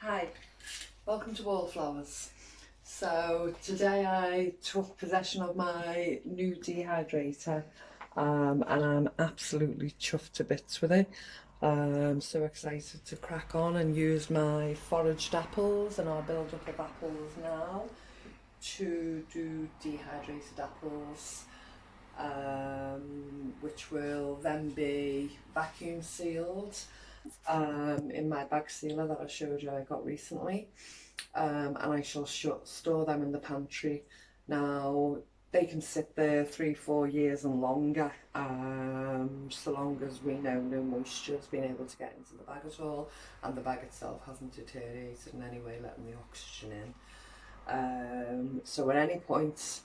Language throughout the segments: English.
Hi, welcome to Wallflowers. So today I took possession of my new dehydrator and I'm absolutely chuffed to bits with it. So excited to crack on and use my foraged apples and our build up of apples now to do dehydrated apples, which will then be vacuum sealed in my bag sealer that I showed you I got recently, and I shall store them in the pantry. Now they can sit there 3-4 years and longer, so long as we know no moisture has been able to get into the bag at all and the bag itself hasn't deteriorated in any way, letting the oxygen in. So at any point,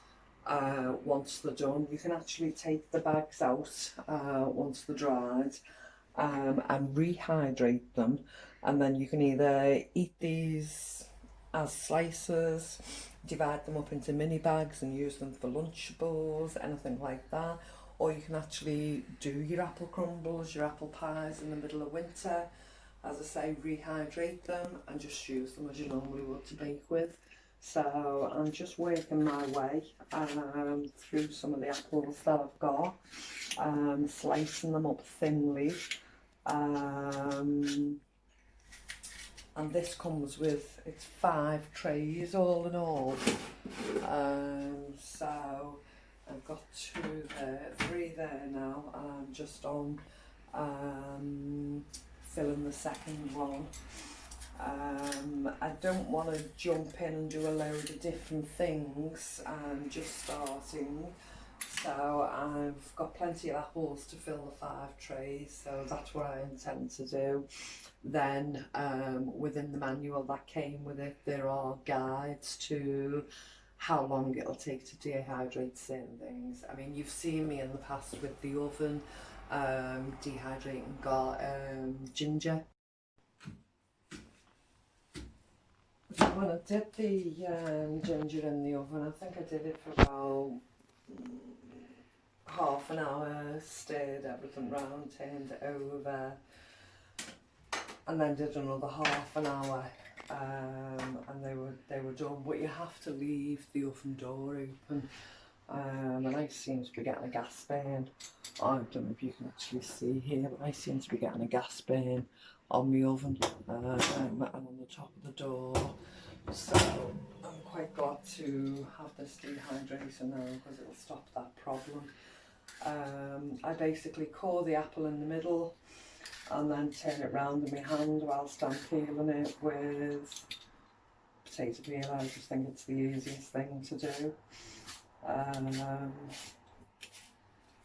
once they're done, you can actually take the bags out once they're dried, and rehydrate them, and then you can either eat these as slices, divide them up into mini bags and use them for Lunchables, anything like that, or you can actually do your apple crumbles, your apple pies in the middle of winter, as I say, rehydrate them and just use them as you normally would to bake with. So I'm just working my way through some of the apples that I've got, slicing them up thinly. And this comes with, it's 5 trays all in all. So I've got 2 there, 3 there now, and I'm just on filling the second one. I don't want to jump in and do a load of different things. I'm just starting, so I've got plenty of apples to fill the 5 trays, so that's what I intend to do. Then within the manual that came with it, there are guides to how long it'll take to dehydrate certain things. I mean, you've seen me in the past with the oven dehydrating ginger. When I did the ginger in the oven, I think I did it for about half an hour, stirred everything round, turned it over, and then did another half an hour, and they were done. But you have to leave the oven door open, and I seem to be getting a gas burn. I don't know if you can actually see here, but I seem to be getting a gas burn on the oven and on the top of the door. So I'm quite glad to have this dehydrator now because it'll stop that problem. I basically core the apple in the middle and then turn it round in my hand whilst I'm peeling it with potato peeler. I just think it's the easiest thing to do.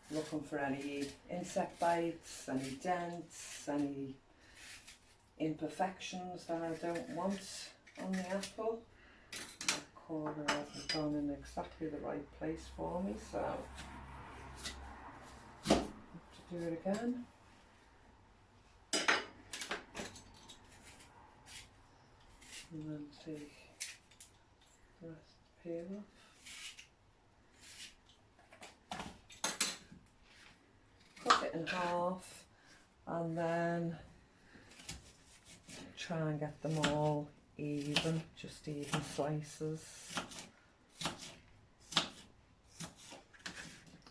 Looking for any insect bites, any dents, any imperfections that I don't want on the apple. That corner hasn't gone in exactly the right place for me, so I have to do it again. And then take the rest of the peel off. Cut it in half and then try and get them all even, just even slices.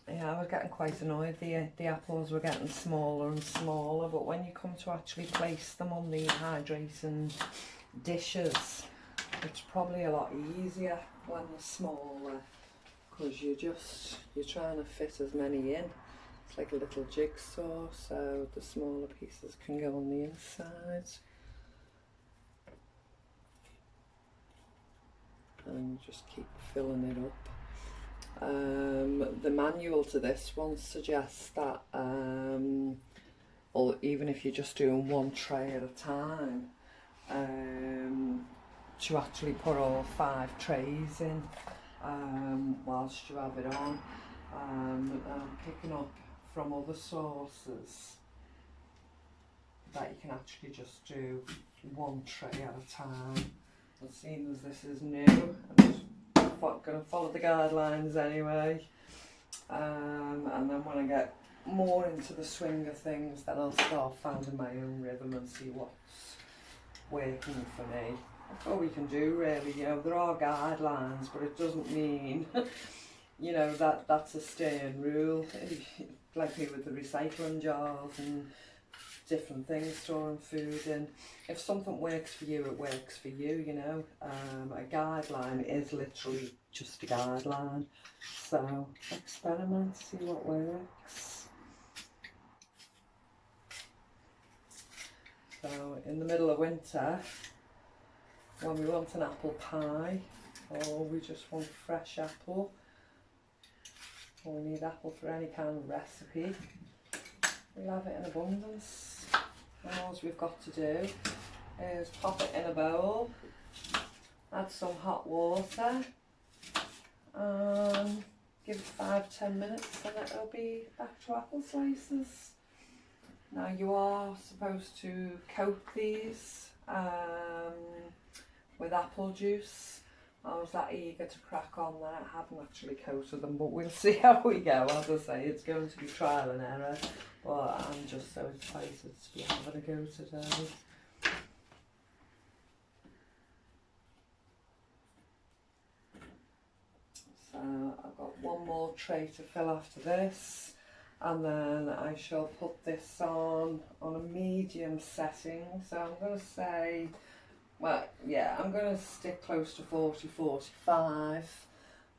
Yeah, I was getting quite annoyed. The apples were getting smaller and smaller, but when you come to actually place them on the hydrating dishes, it's probably a lot easier when they're smaller, because you're trying to fit as many in. It's like a little jigsaw, so the smaller pieces can go on the inside. And just keep filling it up. The manual to this one suggests that, or even if you're just doing 1 tray at a time, to actually put all 5 trays in whilst you have it on. I'm picking up from other sources that you can actually just do 1 tray at a time. But seeing as this is new, I'm just going to follow the guidelines anyway, and then when I get more into the swing of things, then I'll start finding my own rhythm and see working for me. That's all we can do really, you know, there are guidelines, but it doesn't mean, you know, that that's a stern rule. Like me with the recycling jars and different things, storing food in. If something works for you, it works for you, you know. A guideline is literally just a guideline. So experiment, see what works. So in the middle of winter, when we want an apple pie, or we just want fresh apple, or we need apple for any kind of recipe, we'll have it in abundance. And all we've got to do is pop it in a bowl, add some hot water, and give it 5–10 minutes and it'll be back to apple slices. Now you are supposed to coat these with apple juice. I was that eager to crack on that I haven't actually coated them, but we'll see how we go. As I say, it's going to be trial and error, but I'm just so excited to be having a go today. So I've got one more tray to fill after this, and then I shall put this on a medium setting. So I'm going to say, well, yeah, I'm going to stick close to 40–45,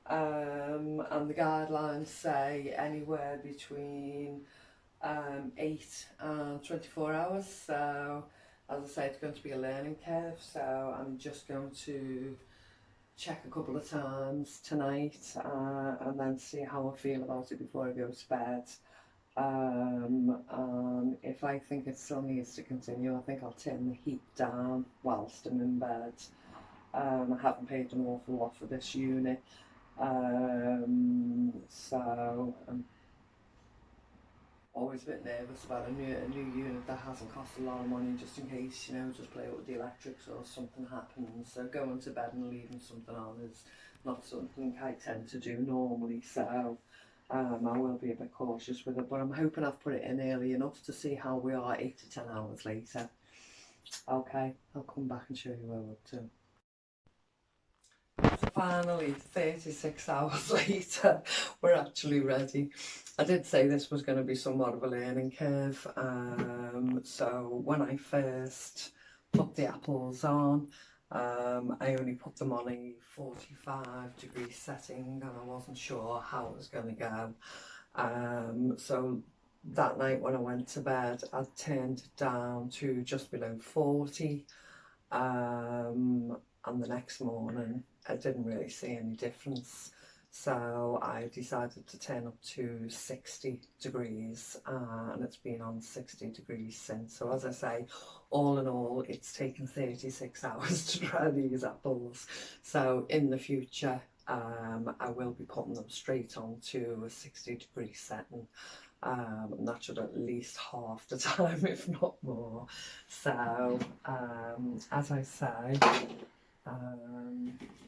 and the guidelines say anywhere between 8 and 24 hours. So as I say, it's going to be a learning curve, so I'm just going to check a couple of times tonight and then see how I feel about it before I go to bed. And if I think it still needs to continue, I think I'll turn the heat down whilst I'm in bed. I haven't paid an awful lot for this unit, so I'm always a bit nervous about a new unit that hasn't cost a lot of money, just in case, you know, just play with the electrics or something happens. So going to bed and leaving something on is not something I tend to do normally, so I will be a bit cautious with it, but I'm hoping I've put it in early enough to see how we are 8 to 10 hours later. Okay, I'll come back and show you where we're up to. So finally, 36 hours later, we're actually ready. I did say this was going to be somewhat of a learning curve, so when I first put the apples on, I only put them on a 45-degree setting and I wasn't sure how it was going to go. So that night when I went to bed, I turned it down to just below 40, and the next morning I didn't really see any difference. So I decided to turn up to 60 degrees and it's been on 60 degrees since. So as I say, all in all, it's taken 36 hours to dry these apples. So in the future, I will be putting them straight onto a 60-degree setting. And that should at least half the time, if not more. So as I say,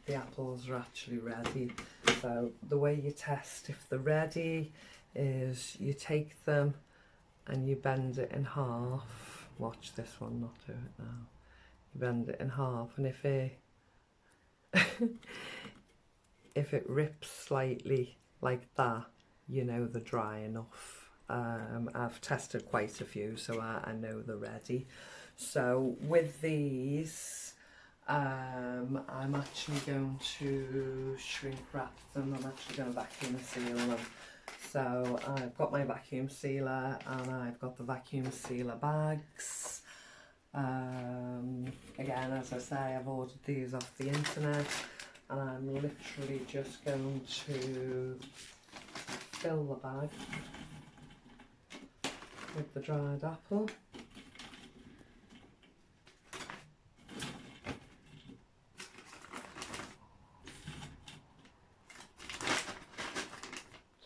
the apples are actually ready. So the way you test if they're ready is you take them and you bend it in half. Watch this one, not do it now. You bend it in half, and if it if it rips slightly like that, you know they're dry enough. I've tested quite a few, so I know they're ready. So with these, I'm actually going to shrink wrap them. I'm actually going to vacuum seal them. So I've got my vacuum sealer and I've got the vacuum sealer bags. Again, as I say, I've ordered these off the internet and I'm literally just going to fill the bag with the dried apple.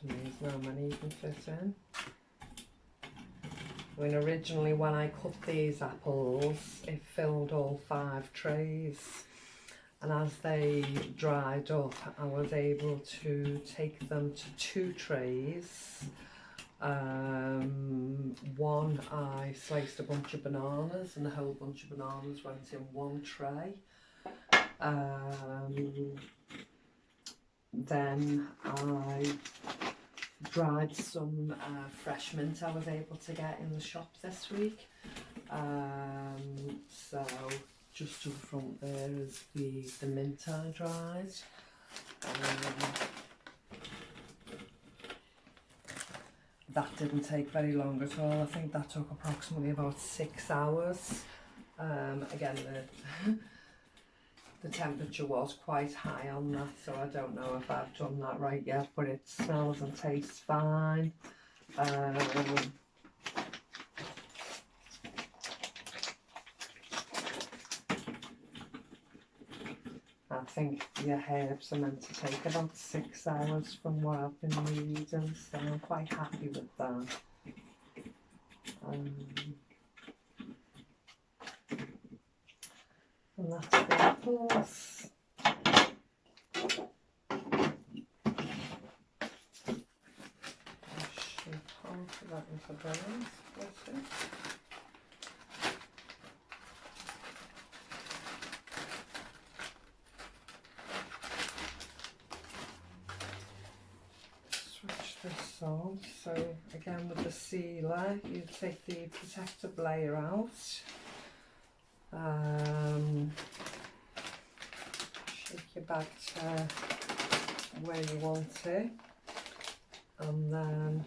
Amazing how many you can fit in. I mean, originally when I cut these apples, it filled all 5 trays, and as they dried up, I was able to take them to 2 trays, One, I sliced a bunch of bananas and the whole bunch of bananas went in one tray. Then I dried some fresh mint I was able to get in the shop this week. So just to the front there is the mint I dried. That didn't take very long at all. I think that took approximately about 6 hours. Again, the temperature was quite high on that, so I don't know if I've done that right yet, but it smells and tastes fine. I think your herbs are meant to take about 6 hours from what I've been reading, so I'm quite happy with that. And that's the apples. I should half of that into berries, bless it. This on. So again with the sealer you take the protective layer out, shake your bag to where you want it, and then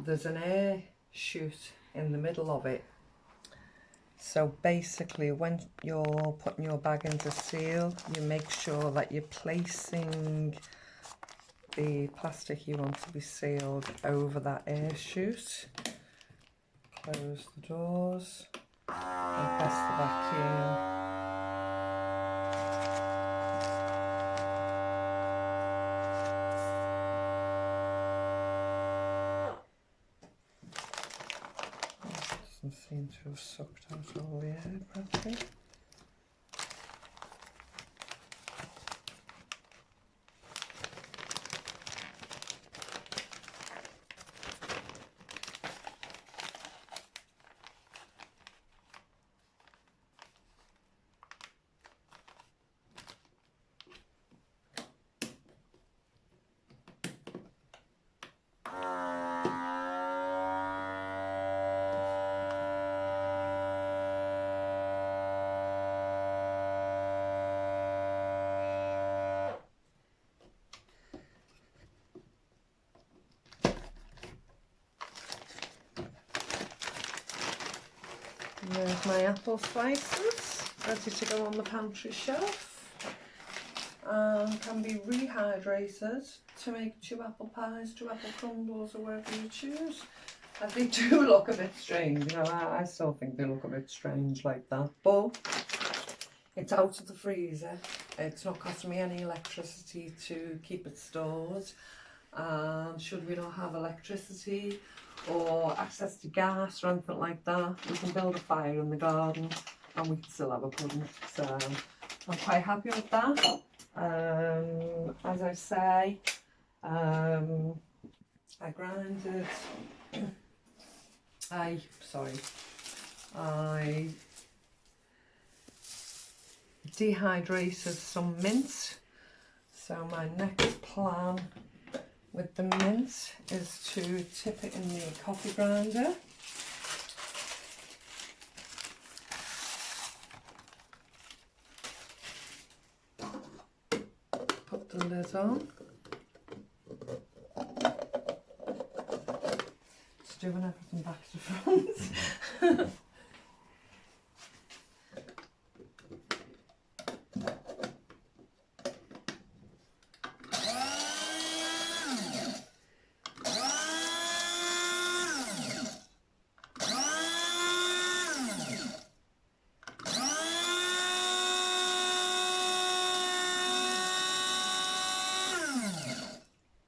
there's an air chute in the middle of it. So basically when you're putting your bag into seal, you make sure that you're placing the plastic you want to be sealed over that air chute. Close the doors and press the vacuum. Doesn't seem to have sucked out all the air properly. There's my apple slices, ready to go on the pantry shelf, and can be rehydrated to make 2 apple pies, 2 apple crumbles, or whatever you choose. And they do look a bit strange, you know, I still think they look a bit strange like that, but it's out of the freezer. It's not costing me any electricity to keep it stored, and should we not have electricity or access to gas or anything like that, we can build a fire in the garden and we can still have a pudding. So I'm quite happy with that. As I say, I dehydrated some mint. So my next plan with the mint is to tip it in the coffee grinder. Put the lid on. It's doing everything back to front.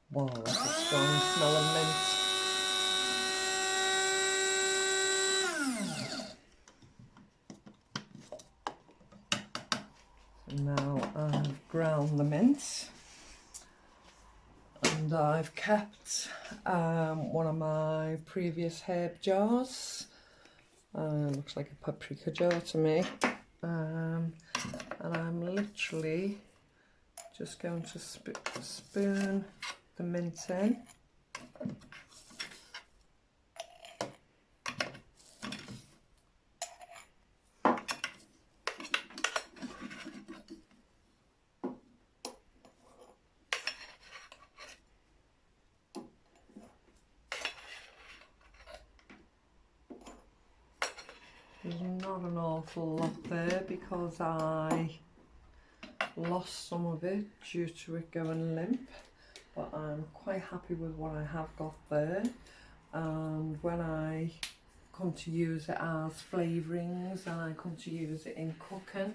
Wow, that's a strong smell of mint. So now I've ground the mint, and And I've kept one of my previous herb jars. Looks like a paprika jar to me. And I'm literally just going to spoon the mint in. There's not an awful lot there because I lost some of it due to it going limp, but I'm quite happy with what I have got there. And when I come to use it as flavourings and I come to use it in cooking,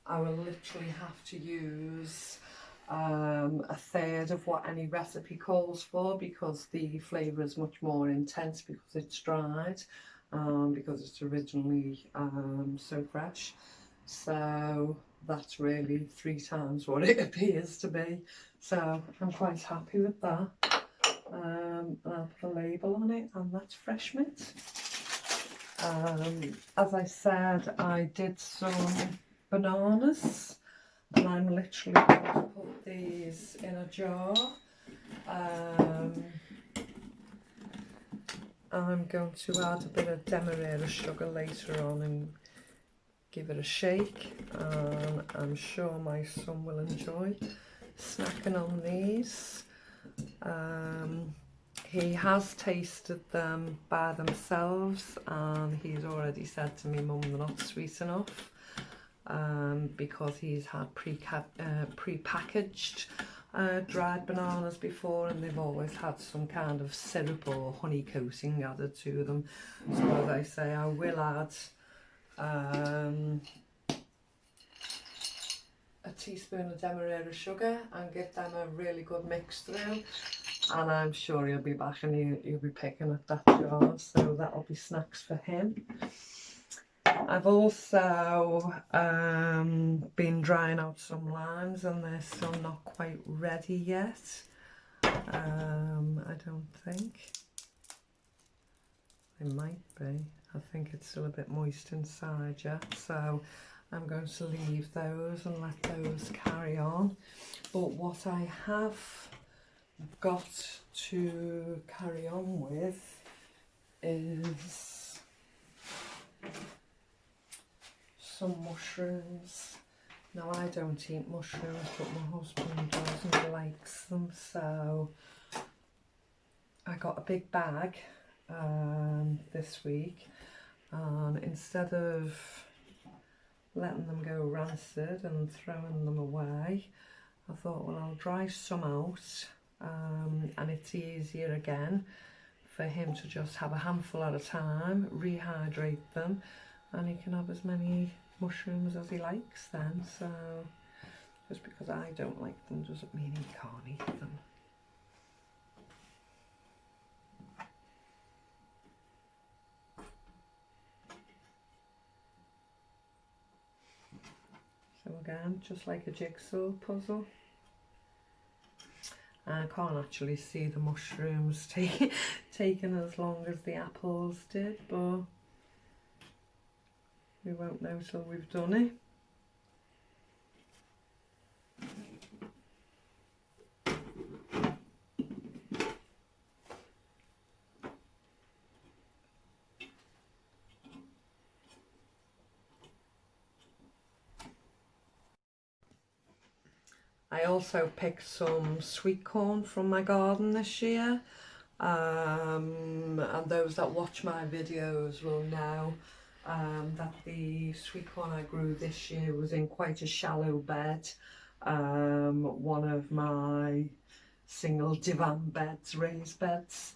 I will literally have to use a third of what any recipe calls for, because the flavour is much more intense because it's dried, because it's originally so fresh. So that's really 3 times what it appears to be. So I'm quite happy with that. And I'll put a label on it, and that's fresh mint. As I said, I did some bananas, and I'm literally going to put these in a jar. I'm going to add a bit of dehydrated sugar later on and give it a shake, and I'm sure my son will enjoy snacking on these. He has tasted them by themselves and he's already said to me, "Mum, they're not sweet enough," because he's had pre-packaged dried bananas before, and they've always had some kind of syrup or honey coating added to them. So as I say, I will add a teaspoon of dehydrated sugar and give them a really good mix through, and I'm sure he'll be back and he'll be picking at that jar, so that'll be snacks for him. I've also been drying out some limes, and they're still not quite ready yet. I don't think. They might be. I think it's still a bit moist inside yet, so I'm going to leave those and let those carry on. But what I have got to carry on with is some mushrooms. Now, I don't eat mushrooms, but my husband does and he likes them, so I got a big bag this week, and instead of letting them go rancid and throwing them away, I thought, well, I'll dry some out, and it's easier again for him to just have a handful at a time, rehydrate them, and he can have as many mushrooms as he likes then. So just because I don't like them doesn't mean he can't eat them. So again, just like a jigsaw puzzle. I can't actually see the mushrooms taking as long as the apples did, but we won't know till we've done it. I also picked some sweetcorn from my garden this year, and those that watch my videos will know that the sweetcorn I grew this year was in quite a shallow bed, one of my single divan beds, raised beds,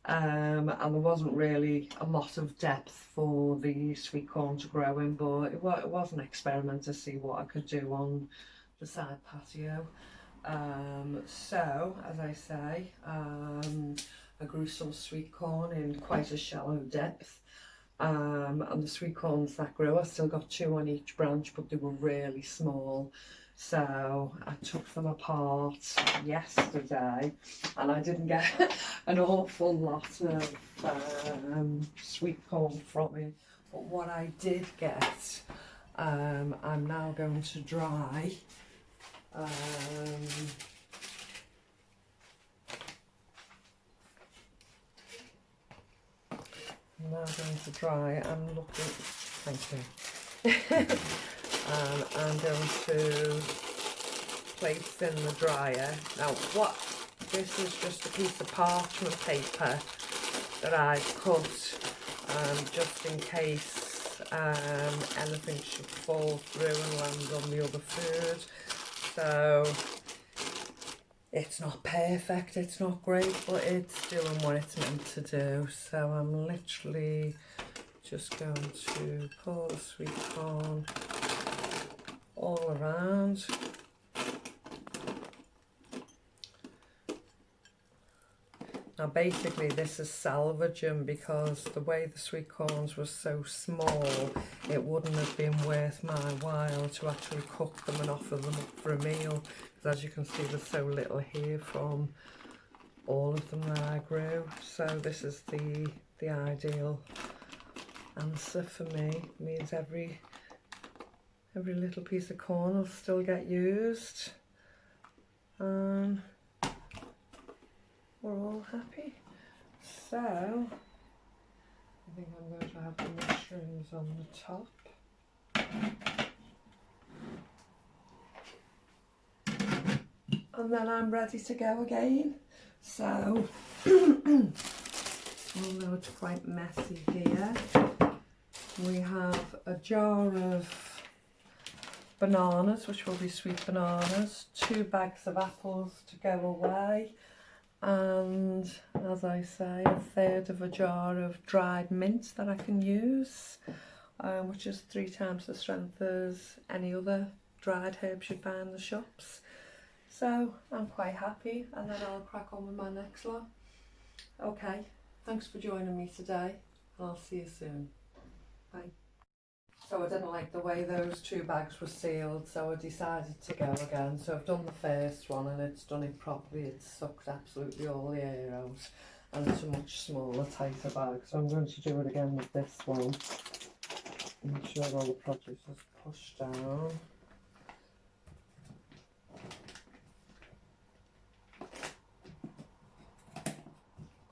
and there wasn't really a lot of depth for the sweetcorn to grow in, but it was an experiment to see what I could do on the side patio. So as I say, I grew some sweet corn in quite a shallow depth, and the sweet corns that grew, I still got 2 on each branch, but they were really small So I took them apart yesterday and I didn't get an awful lot of sweet corn from it. But what I did get, I'm now going to dry. I'm now going to dry. I'm looking, thank you. I'm going to place in the dryer. Now this is just a piece of parchment paper that I cut just in case anything should fall through and land on the other food. So it's not perfect, it's not great, but it's doing what it's meant to do. So I'm literally just going to pour the sweet corn all around. Now basically this is salvaging because the way the sweet corns were so small, it wouldn't have been worth my while to actually cook them and offer them up for a meal. Because as you can see, there's so little here from all of them that I grew. So this is the ideal answer for me. It means every little piece of corn will still get used. We're all happy. So I think I'm going to have the mushrooms on the top. And then I'm ready to go again. So although it's quite messy here, we have a jar of bananas, which will be sweet bananas, 2 bags of apples to go away, and as I say, 1/3 of a jar of dried mint that I can use, which is 3 times the strength as any other dried herbs you buy in the shops. So I'm quite happy, and then I'll crack on with my next lot. Okay, thanks for joining me today, and I'll see you soon. Bye. So I didn't like the way those 2 bags were sealed, so I decided to go again. So I've done the first one and it's done it properly. It's sucked absolutely all the air out, and it's a much smaller, tighter bag. So I'm going to do it again with this one. Make sure all the produce is pushed down.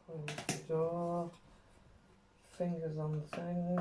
Close the door. Fingers on the thing.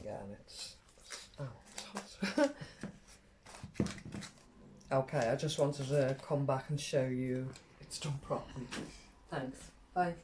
Again, it's hot. Okay, I just wanted to come back and show you it's done properly. Thanks. Bye.